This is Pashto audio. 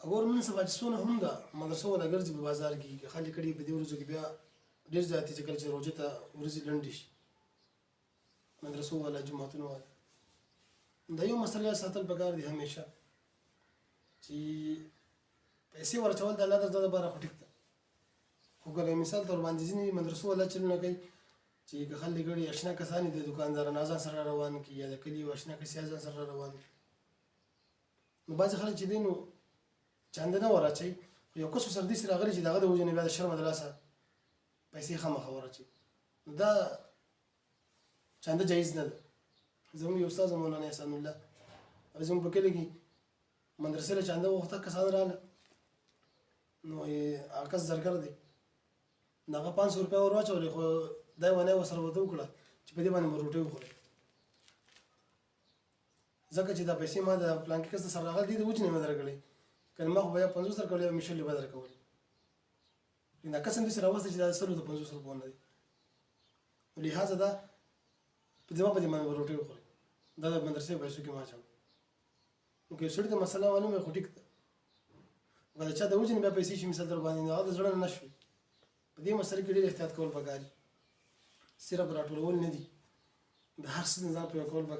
وګوره نن سبا چې څونه هم ده مدرسو والا ګرځي په بازار کې خالي کړي په دې ورځو کې بیا ډېر زیاتې چې کله چې روژې ته ورځې لنډې شي مدرسو والا جوماتونو والا دا یو مسله ساتل پکار دي همیشه چې پیسې ورچول د الله د رضا لپاره خو ټیک ده خو که مثال طور باندې ځینې مدرسو والا چلونه کوي چې که خلک ګړي اشنا کسان دي د دوکاندارانو ځان سره روان کړي یا د کلي اشنا کسان ځان سره روان کړي نو بعضې خلک چې دی نو چانده نه ور اچوي خو یو کس ورسره داسې راغلی چې د هغه د وجې نه بیا د شرمه د لاسه پیسې خامخا ور اچوي نو دا چانده جایز نه ده زموږ یو استاد مولانا احسان الله هغه زموږ په کلي کې مدرسې له چانده وغوښته کسان راغله نو هغه کس زرګر دی نو هغه 500 روپۍ ور واچولې خو دا یې ونه یې ورسره ورته وکړه چې په دې باندې به روټۍ وخورئ ځکه چې دا پیسې ما د پلانکي کس سره راغلی دي د وجې نه مې درکړې کنه ما خو به یا 50 درکولې یا مې 100 به درکولې دا کس هم داسې راوستی چې دا د 100 د 50 روپو نه دی نو لهذا دا په دې باندې باندې به روټۍ وخورئ دا د مدرسې په پیسو کې ما اچوم نو که یو سړي ته مسله معلومه خو ټیک ده خو که د چا د وجې نه بیا پیسې شي مثال در باندې نو هغه د زړه نه شوي په دې مسله کې ډېر احتیاط کول پکار دي صرف راټولول نه دي د هر څه ځان پرې کول پکار